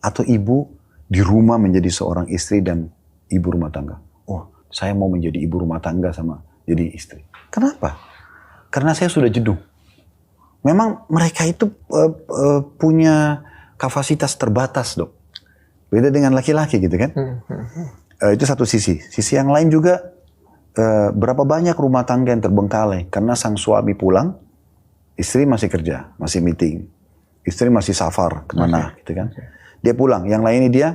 Atau ibu di rumah menjadi seorang istri dan ibu rumah tangga. Oh, saya mau menjadi ibu rumah tangga sama jadi istri. Kenapa? Karena saya sudah jenuh. Memang mereka itu punya kapasitas terbatas, Dok. Beda dengan laki-laki gitu kan. Itu satu sisi. Sisi yang lain juga, berapa banyak rumah tangga yang terbengkalai. Karena sang suami pulang, istri masih kerja, masih meeting. Istri masih safar kemana gitu kan. Dia pulang, yang lainnya dia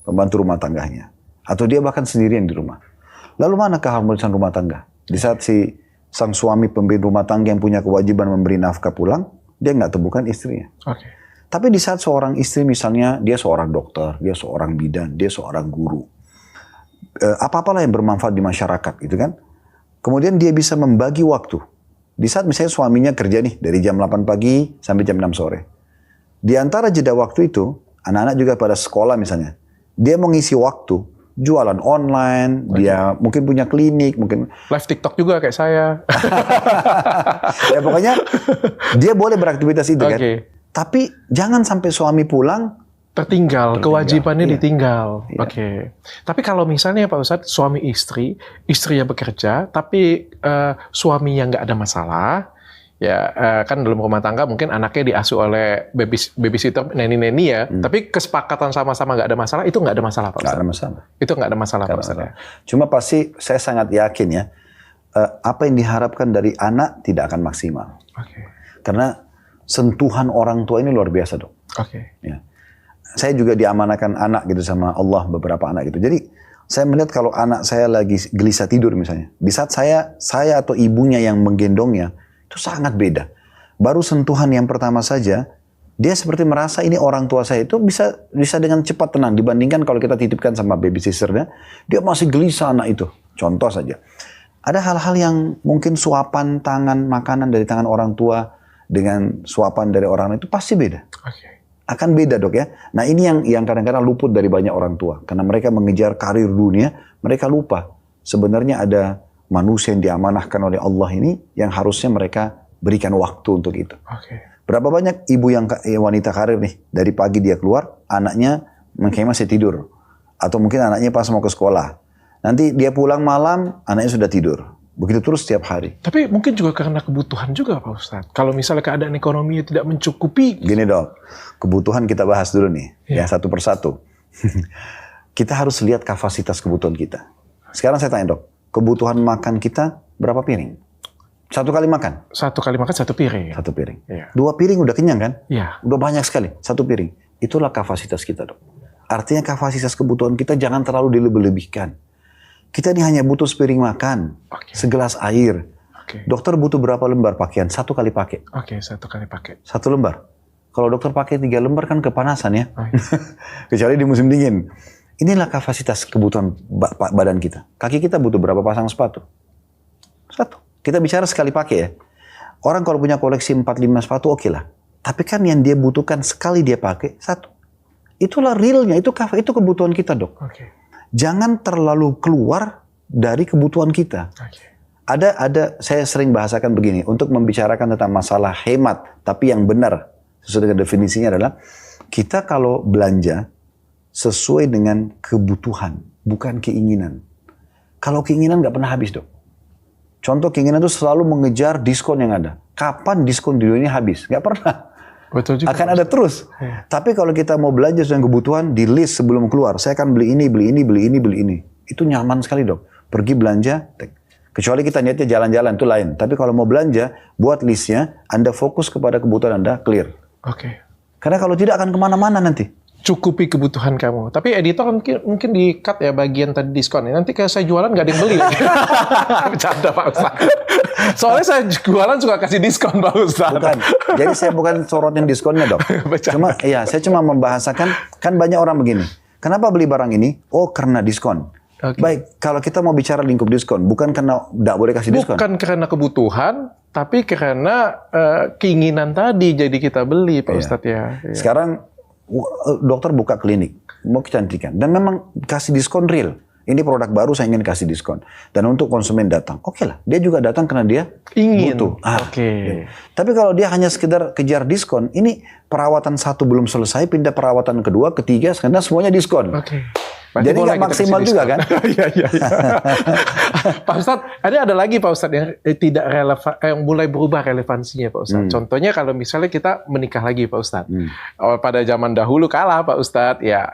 pembantu rumah tangganya. Atau dia bahkan sendirian di rumah. Lalu mana keharmonisan rumah tangga? Di saat sang suami pemimpin rumah tangga yang punya kewajiban memberi nafkah pulang, dia nggak temukan istrinya. Tapi di saat seorang istri misalnya, dia seorang dokter, dia seorang bidan, dia seorang guru. Apa-apalah yang bermanfaat di masyarakat gitu kan. Kemudian dia bisa membagi waktu. Di saat misalnya suaminya kerja nih, dari jam 8 pagi sampai jam 6 sore. Di antara jeda waktu itu, anak-anak juga pada sekolah misalnya, dia mau ngisi waktu, jualan online, dia mungkin punya klinik, mungkin live TikTok juga kayak saya. Ya pokoknya dia boleh beraktivitas itu kan. Tapi jangan sampai suami pulang tertinggal. Kewajibannya ditinggal. Tapi kalau misalnya Pak Ustadz, suami istri yang bekerja, tapi suaminya nggak ada masalah, ya kan dalam rumah tangga mungkin anaknya diasuh oleh babysitter, neni-neni ya, tapi kesepakatan sama-sama nggak ada masalah, itu nggak ada masalah Pak Ustadz? Nggak ada masalah. Itu nggak ada masalah Pak Ustadz ya? Cuma pasti saya sangat yakin ya, apa yang diharapkan dari anak tidak akan maksimal. Karena sentuhan orang tua ini luar biasa, Dok. Ya. Saya juga diamanakan anak gitu sama Allah, beberapa anak gitu. Jadi saya melihat kalau anak saya lagi gelisah tidur misalnya, di saat saya atau ibunya yang menggendongnya, itu sangat beda. Baru sentuhan yang pertama saja, dia seperti merasa ini orang tua saya itu bisa dengan cepat tenang. Dibandingkan kalau kita titipkan sama babysitternya, dia masih gelisah anak itu. Contoh saja. Ada hal-hal yang mungkin suapan tangan, makanan dari tangan orang tua dengan suapan dari orang itu pasti beda. Akan beda, Dok ya. Nah ini yang kadang-kadang luput dari banyak orang tua. Karena mereka mengejar karir dunia, mereka lupa. Sebenarnya ada manusia yang diamanahkan oleh Allah ini yang harusnya mereka berikan waktu untuk itu. Berapa banyak ibu yang wanita karir nih, dari pagi dia keluar, anaknya mungkin masih tidur. Atau mungkin anaknya pas mau ke sekolah. Nanti dia pulang malam, anaknya sudah tidur. Begitu terus setiap hari. Tapi mungkin juga karena kebutuhan juga Pak Ustadz. Kalau misalnya keadaan ekonominya tidak mencukupi. Gini Dok, kebutuhan kita bahas dulu nih. Ya satu persatu. Kita harus lihat kapasitas kebutuhan kita. Sekarang saya tanya Dok, kebutuhan makan kita berapa piring? Satu kali makan? Satu kali makan satu piring. Satu piring. Dua piring udah kenyang kan? Udah banyak sekali. Satu piring. Itulah kapasitas kita Dok. Artinya kapasitas kebutuhan kita jangan terlalu dilebih-lebihkan. Kita ini hanya butuh sepiring makan, segelas air. Dokter butuh berapa lembar pakaian? Satu kali pakai. Satu kali pakai. Satu lembar. Kalau dokter pakai 3 lembar kan kepanasan ya. Kecuali di musim dingin. Inilah kapasitas kebutuhan badan kita. Kaki kita butuh berapa pasang sepatu? Satu. Kita bicara sekali pakai ya. Orang kalau punya koleksi 4-5 sepatu oke lah. Tapi kan yang dia butuhkan sekali dia pakai satu. Itulah realnya, itu kebutuhan kita Dok. Jangan terlalu keluar dari kebutuhan kita. Ada saya sering bahasakan begini, untuk membicarakan tentang masalah hemat, tapi yang benar, sesuai dengan definisinya adalah, kita kalau belanja, sesuai dengan kebutuhan, bukan keinginan. Kalau keinginan nggak pernah habis Dok. Contoh keinginan itu selalu mengejar diskon yang ada. Kapan diskon di dunia habis? Nggak pernah. Betul juga. Akan ada terus. Tapi kalau kita mau belanja sesuai dengan kebutuhan, di list sebelum keluar, saya akan beli ini, beli ini, beli ini, beli ini. Itu nyaman sekali Dok. Pergi belanja, kecuali kita niatnya jalan-jalan, itu lain. Tapi kalau mau belanja, buat listnya, Anda fokus kepada kebutuhan Anda, clear. Karena kalau tidak akan kemana-mana nanti. Cukupi kebutuhan kamu. Tapi editor mungkin di-cut ya bagian tadi diskon. Nanti kalau saya jualan nggak ada yang beli. Bercanda Pak Ustadz. Soalnya saya jualan suka kasih diskon Pak Ustadz. Bukan. Jadi saya bukan sorotin diskonnya Dok. Saya cuma membahasakan, kan banyak orang begini. Kenapa beli barang ini? Oh karena diskon. Baik, kalau kita mau bicara lingkup diskon, bukan karena tidak boleh kasih diskon. Bukan karena kebutuhan, tapi karena keinginan tadi jadi kita beli Pak Ustadz ya. Sekarang dokter buka klinik, mau kecantikan. Dan memang kasih diskon real. Ini produk baru saya ingin kasih diskon. Dan untuk konsumen datang, oke lah. Dia juga datang karena dia Ingin. butuh. Oke. Tapi kalau dia hanya sekedar kejar diskon, ini perawatan satu belum selesai, pindah perawatan kedua, ketiga, karena semuanya diskon. Oke. Jadi nggak maksimal juga kan? Iya, iya. Pak Ustadz, ada lagi Pak Ustadz yang tidak relevan, yang mulai berubah relevansinya Pak Ustadz. Contohnya kalau misalnya kita menikah lagi Pak Ustadz. Pada zaman dahulu kalah Pak Ustadz, ya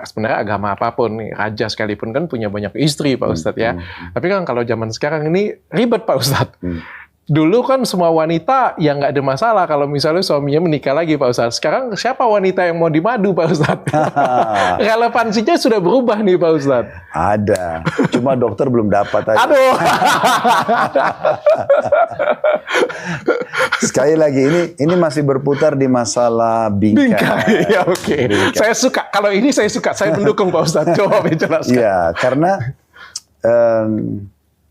sebenarnya agama apapun, raja sekalipun kan punya banyak istri Pak Ustadz ya. Tapi kan kalau zaman sekarang ini ribet Pak Ustadz. Dulu kan semua wanita yang nggak ada masalah kalau misalnya suaminya menikah lagi Pak Ustadz. Sekarang siapa wanita yang mau dimadu Pak Ustadz? Relevansinya sudah berubah nih Pak Ustadz. Ada, cuma dokter belum dapat aja. Aduh. Sekali lagi ini masih berputar di masalah bingkai. Ya oke. Saya suka. Kalau ini saya suka. Saya mendukung Pak Ustadz. Coba menjelaskan. Iya, karena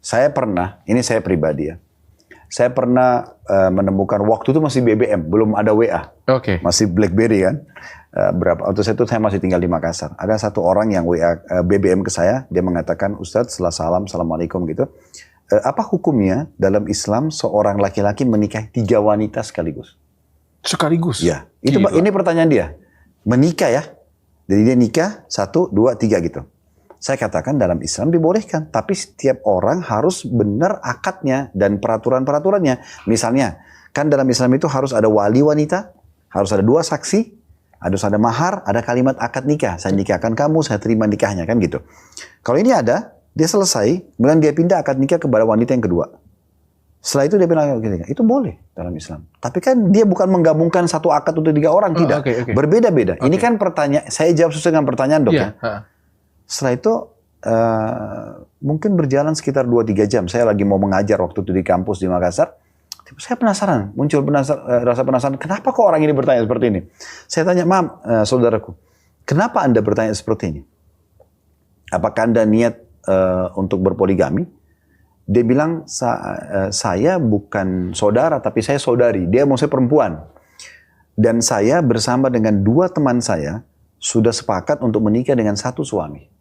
saya pernah, ini saya pribadi ya. Saya pernah menemukan waktu itu masih BBM, belum ada WA. Oke. Masih BlackBerry kan. Waktu itu saya masih tinggal di Makassar. Ada satu orang yang WA BBM ke saya, dia mengatakan, Ustadz setelah salam, Assalamualaikum gitu. Apa hukumnya dalam Islam seorang laki-laki menikahi 3 wanita sekaligus? Sekaligus? Ya, ini pertanyaan dia. Menikah ya. Jadi dia nikah 1, 2, 3 gitu. Saya katakan dalam Islam dibolehkan, tapi setiap orang harus benar akadnya dan peraturan-peraturannya. Misalnya, kan dalam Islam itu harus ada wali wanita, harus ada 2 saksi, harus ada mahar, ada kalimat akad nikah. Saya nikahkan kamu, saya terima nikahnya, kan gitu. Kalau ini ada, dia selesai, kemudian dia pindah akad nikah kepada wanita yang kedua. Setelah itu dia bilang, itu boleh dalam Islam. Tapi kan dia bukan menggabungkan satu akad untuk 3 orang, tidak. Berbeda-beda. Ini kan pertanyaan, saya jawab sesuai dengan pertanyaan dok ya. Setelah itu mungkin berjalan sekitar 2-3 jam. Saya lagi mau mengajar waktu itu di kampus di Makassar. Saya penasaran, muncul rasa penasaran. Kenapa kok orang ini bertanya seperti ini? Saya tanya, maaf saudaraku, kenapa Anda bertanya seperti ini? Apakah Anda niat untuk berpoligami? Dia bilang, saya bukan saudara, tapi saya saudari. Dia mau saya perempuan. Dan saya bersama dengan 2 teman saya, sudah sepakat untuk menikah dengan 1 suami.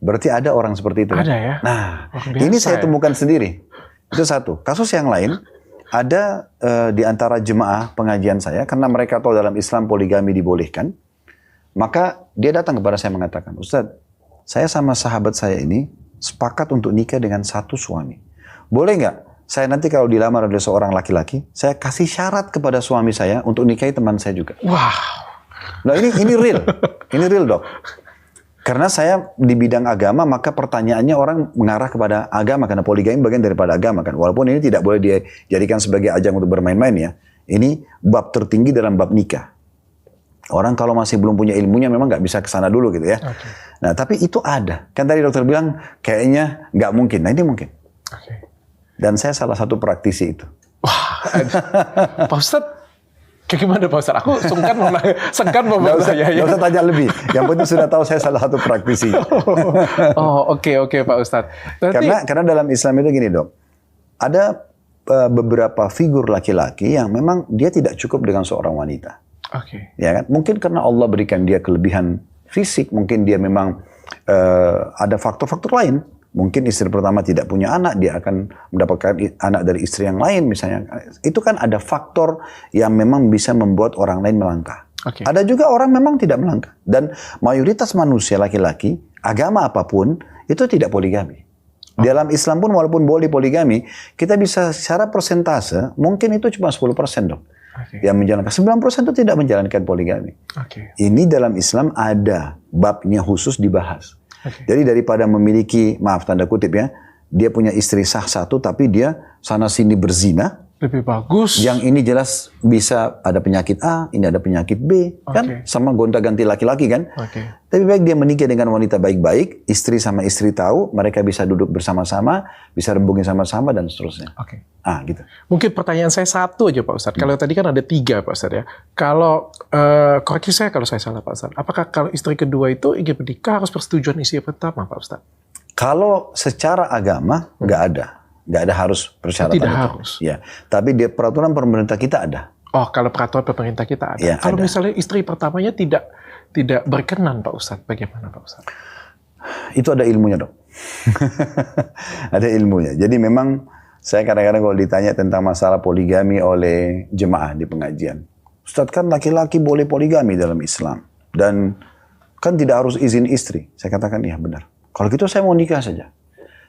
Berarti ada orang seperti itu. Ada ya? Nah, ini saya temukan sendiri. Itu satu. Kasus yang lain, ada di antara jemaah pengajian saya, karena mereka tahu dalam Islam poligami dibolehkan, maka dia datang kepada saya mengatakan, Ustadz, saya sama sahabat saya ini sepakat untuk nikah dengan 1 suami. Boleh nggak? Saya nanti kalau dilamar oleh seorang laki-laki, saya kasih syarat kepada suami saya untuk nikahi teman saya juga. Wow. Nah ini real, ini real dok. Karena saya di bidang agama, maka pertanyaannya orang mengarah kepada agama, karena poligami bagian daripada agama kan. Walaupun ini tidak boleh dijadikan sebagai ajang untuk bermain-main ya. Ini bab tertinggi dalam bab nikah. Orang kalau masih belum punya ilmunya memang nggak bisa kesana dulu gitu ya. Okay. Nah tapi itu ada. Kan tadi dokter bilang kayaknya nggak mungkin. Nah ini mungkin. Okay. Dan saya salah satu praktisi itu. Wah, Pak Ustadz, kayak gimana Pak Ustadz? Aku sengkan mau saya. Nggak usah tanya lebih. Yang penting sudah tahu saya salah satu praktisi. Oke Pak Ustadz. Karena dalam Islam itu gini dok. Ada beberapa figur laki-laki yang memang dia tidak cukup dengan seorang wanita. Ya kan? Mungkin karena Allah berikan dia kelebihan fisik. Mungkin dia memang ada faktor-faktor lain. Mungkin istri pertama tidak punya anak, dia akan mendapatkan anak dari istri yang lain misalnya. Itu kan ada faktor yang memang bisa membuat orang lain melangkah. Ada juga orang memang tidak melangkah. Dan mayoritas manusia laki-laki, agama apapun, itu tidak poligami. Dalam Islam pun walaupun boleh poligami, kita bisa secara persentase, mungkin itu cuma 10% dong. Yang menjalankan. 9% itu tidak menjalankan poligami. Ini dalam Islam ada babnya khusus dibahas. Jadi daripada memiliki, maaf tanda kutip ya, dia punya istri sah 1 tapi dia sana sini berzina. Lebih bagus. Yang ini jelas bisa ada penyakit A, ini ada penyakit B, kan? Sama gonta-ganti laki-laki kan? Tapi baik dia menikah dengan wanita baik-baik, istri sama istri tahu, mereka bisa duduk bersama-sama, bisa rembungin sama-sama dan seterusnya. Gitu. Mungkin pertanyaan saya 1 aja Pak Ustadz. Kalau tadi kan ada 3 Pak Ustadz ya. Kalau, koreksi saya kalau saya salah Pak Ustadz. Apakah kalau istri kedua itu ingin menikah harus persetujuan istri pertama Pak Ustadz? Kalau secara agama nggak ada. Nggak ada harus persyaratan. Tidak harus. Ya, tapi di peraturan pemerintah kita ada. Oh, kalau peraturan pemerintah kita ada. Ya, kalau misalnya istri pertamanya tidak berkenan Pak Ustadz, bagaimana Pak Ustadz? Itu ada ilmunya dok. Ada ilmunya. Jadi memang saya kadang-kadang kalau ditanya tentang masalah poligami oleh jemaah di pengajian. Ustaz, kan laki-laki boleh poligami dalam Islam. Dan kan tidak harus izin istri. Saya katakan iya benar. Kalau gitu saya mau nikah saja.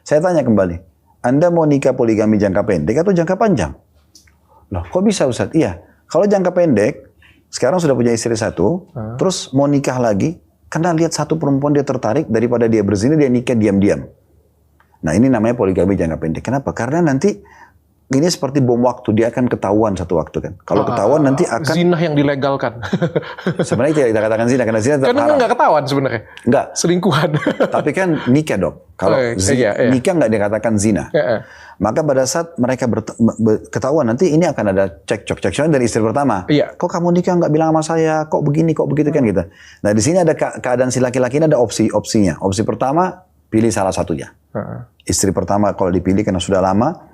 Saya tanya kembali. Anda mau nikah poligami jangka pendek atau jangka panjang? Loh kok bisa Ustaz? Iya. Kalau jangka pendek, sekarang sudah punya istri satu. Terus mau nikah lagi. Karena lihat satu perempuan dia tertarik, daripada dia berzina, dia nikah diam-diam. Nah ini namanya poligami jangka pendek. Kenapa? Karena nanti ini seperti bom waktu, dia akan ketahuan satu waktu kan. Kalau ketahuan nanti akan... Zina yang dilegalkan. Sebenarnya tidak kita katakan zina, karena zina tetap haram. Karena nggak ketahuan sebenarnya. Enggak. Selingkuhan. Tapi kan nikah dok. Kalau nikah nggak dikatakan zina. Maka pada saat mereka ketahuan nanti ini akan ada cekcok dari istri pertama. Iya. Kok kamu nikah nggak bilang sama saya? Kok begini, kok begitu kan gitu. Nah di sini ada keadaan si laki-laki ini ada opsinya. Opsi pertama pilih salah satunya. Istri pertama kalau dipilih karena sudah lama.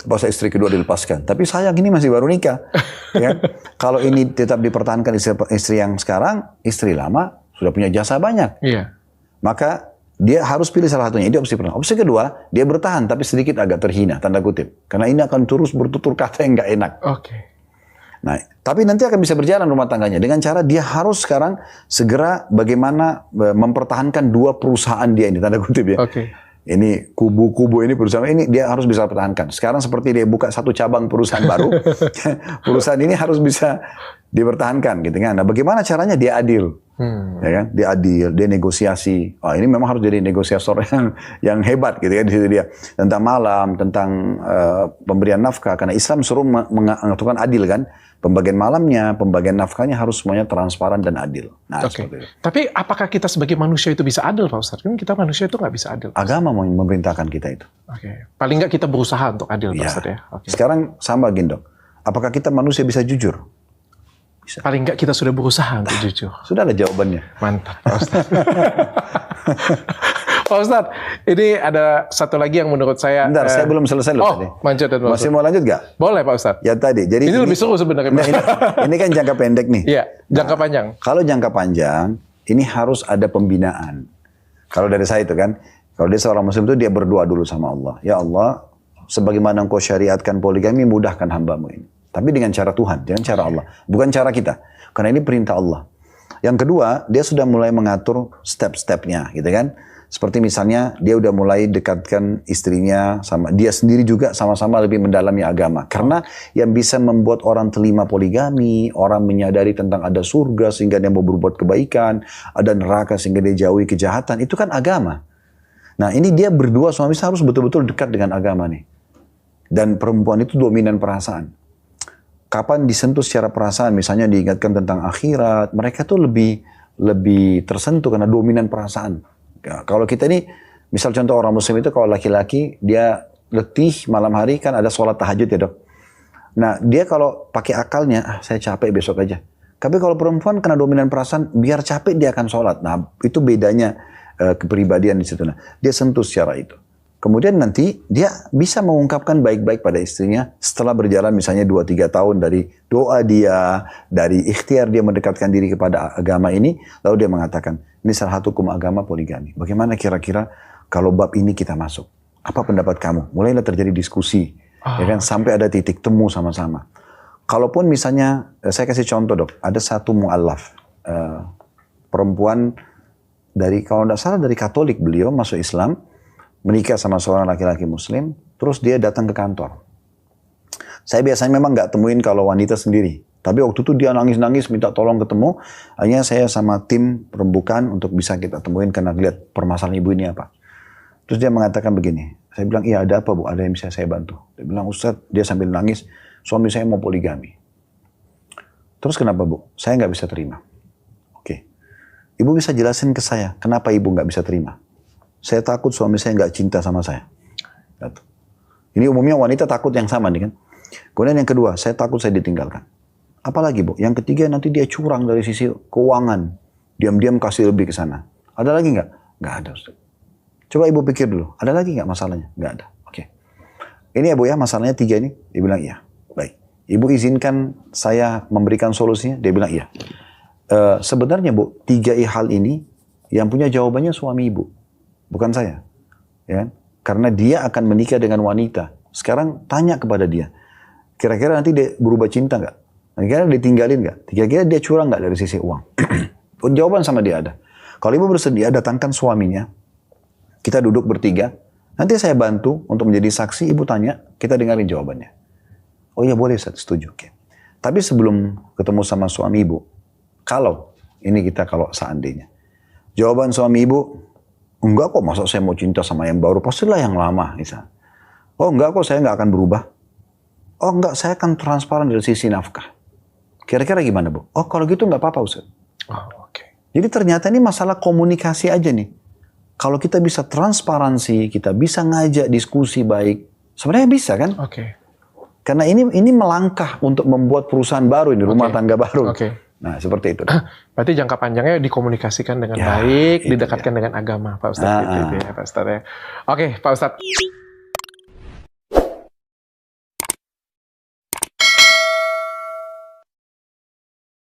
Pas istri kedua dilepaskan. Tapi sayang ini masih baru nikah. Ya. Kalau ini tetap dipertahankan istri yang sekarang, istri lama sudah punya jasa banyak. Iya. Maka dia harus pilih salah satunya. Itu opsi pertama. Opsi kedua, dia bertahan tapi sedikit agak terhina, tanda kutip. Karena ini akan terus bertutur kata yang nggak enak. Oke. Nah, tapi nanti akan bisa berjalan rumah tangganya dengan cara dia harus sekarang segera bagaimana mempertahankan dua perusahaan dia ini, tanda kutip ya. Oke. Ini kubu-kubu ini perusahaan ini dia harus bisa pertahankan. Sekarang seperti dia buka satu cabang perusahaan baru, perusahaan ini harus bisa dipertahankan gitu kan. Nah, bagaimana caranya dia adil, ya kan? Dia adil, dia negosiasi. Oh, ini memang harus jadi negosiator yang hebat gitu kan di situ dia. Tentang malam, tentang pemberian nafkah karena Islam suruh mengaturkan adil kan. Pembagian malamnya, pembagian nafkahnya harus semuanya transparan dan adil. Nah, Oke. Tapi apakah kita sebagai manusia itu bisa adil, Pak Ustadz? Kan kita manusia itu nggak bisa adil. Agama mau memerintahkan kita itu. Oke. Paling nggak kita berusaha untuk adil, Pak Ustadz ya. Oke. Sekarang sama Gendong. Apakah kita manusia bisa jujur? Bisa. Paling nggak kita sudah berusaha untuk jujur. Sudah ada jawabannya. Mantap, Pak Ustadz. Pak Ustadz, ini ada satu lagi yang menurut saya... Bentar, saya belum selesai loh tadi. Lanjut. Masih mau lanjut gak? Boleh Pak Ustadz. Ya tadi. Jadi ini lebih seru sebenarnya. Nah, ini kan jangka pendek nih. Iya, jangka panjang. Kalau jangka panjang, ini harus ada pembinaan. Kalau dari saya itu kan, kalau dia seorang muslim itu dia berdoa dulu sama Allah. Ya Allah, sebagaimana engkau syariatkan poligami, mudahkan hambamu ini. Tapi dengan cara Tuhan, jangan cara Allah. Bukan cara kita. Karena ini perintah Allah. Yang kedua, dia sudah mulai mengatur step-stepnya gitu kan. Seperti misalnya dia udah mulai dekatkan istrinya sama dia sendiri juga sama-sama lebih mendalami agama. Karena yang bisa membuat orang terima poligami, orang menyadari tentang ada surga sehingga dia mau berbuat kebaikan, ada neraka sehingga dia jauhi kejahatan, itu kan agama. Nah ini dia berdua suami istri harus betul-betul dekat dengan agama nih. Dan perempuan itu dominan perasaan. Kapan disentuh secara perasaan, misalnya diingatkan tentang akhirat, mereka tuh lebih tersentuh karena dominan perasaan. Ya, kalau kita ini, misal contoh orang muslim itu kalau laki-laki dia letih malam hari kan ada sholat tahajud ya dok. Nah dia kalau pakai akalnya, saya capek besok aja. Tapi kalau perempuan kena dominan perasaan, biar capek dia akan sholat. Nah itu bedanya kepribadian di situ. Nah, dia sentuh secara itu. Kemudian nanti dia bisa mengungkapkan baik-baik pada istrinya setelah berjalan misalnya 2-3 tahun dari doa dia, dari ikhtiar dia mendekatkan diri kepada agama ini, lalu dia mengatakan, ini salah satu hukum agama poligami. Bagaimana kira-kira kalau bab ini kita masuk? Apa pendapat kamu? Mulailah terjadi diskusi, ya kan, sampai ada titik temu sama-sama. Kalaupun misalnya, saya kasih contoh dok, ada satu mu'allaf, perempuan dari, kalau tidak salah dari Katolik beliau masuk Islam, menikah sama seorang laki-laki muslim, terus dia datang ke kantor. Saya biasanya memang nggak temuin kalau wanita sendiri. Tapi waktu itu dia nangis-nangis minta tolong ketemu. Akhirnya saya sama tim perembukan untuk bisa kita temuin karena lihat permasalahan ibu ini apa. Terus dia mengatakan begini. Saya bilang, iya ada apa bu? Ada yang bisa saya bantu? Dia bilang, Ustadz, dia sambil nangis, suami saya mau poligami. Terus kenapa bu? Saya nggak bisa terima. Oke. Ibu bisa jelasin ke saya, kenapa ibu nggak bisa terima? Saya takut suami saya nggak cinta sama saya. Ini umumnya wanita takut yang sama nih kan. Kemudian yang kedua, saya takut saya ditinggalkan. Apalagi bu, yang ketiga nanti dia curang dari sisi keuangan. Diam-diam kasih lebih ke sana. Ada lagi nggak? Nggak ada Ustaz. Coba ibu pikir dulu, ada lagi nggak masalahnya? Nggak ada. Oke. Ini ya bu ya, masalahnya 3 ini. Dia bilang iya. Baik. Ibu izinkan saya memberikan solusinya? Dia bilang iya. Sebenarnya bu, 3 hal ini yang punya jawabannya suami ibu. bukan saya. Ya, karena dia akan menikah dengan wanita. Sekarang tanya kepada dia, kira-kira nanti dia berubah cinta nggak? Kira-kira dia tinggalin nggak? Kira-kira dia curang nggak dari sisi uang? Jawaban sama dia ada. Kalau ibu bersedia, datangkan suaminya. Kita duduk bertiga. Nanti saya bantu untuk menjadi saksi. Ibu tanya, kita dengarin jawabannya. Oh iya boleh, saya setuju. Oke. Tapi sebelum ketemu sama suami ibu, kalau seandainya, jawaban suami ibu, enggak kok, masa saya mau cinta sama yang baru, pastilah yang lama, misalnya. Oh enggak kok, saya enggak akan berubah. Oh enggak, saya akan transparan dari sisi nafkah. Kira-kira gimana, Bu? Oh kalau gitu enggak apa-apa, Ustaz. Oh, oke. Jadi ternyata ini masalah komunikasi aja nih. Kalau kita bisa transparansi, kita bisa ngajak diskusi baik, sebenarnya bisa kan? Oke. Karena ini melangkah untuk membuat perusahaan baru, ini rumah tangga baru. Oke. Nah, seperti itu. Berarti jangka panjangnya dikomunikasikan dengan Ya, baik, itu didekatkan dengan agama, Pak Ustadz. Gitu ya, Pak Ustadz ya. Oke, Pak Ustadz.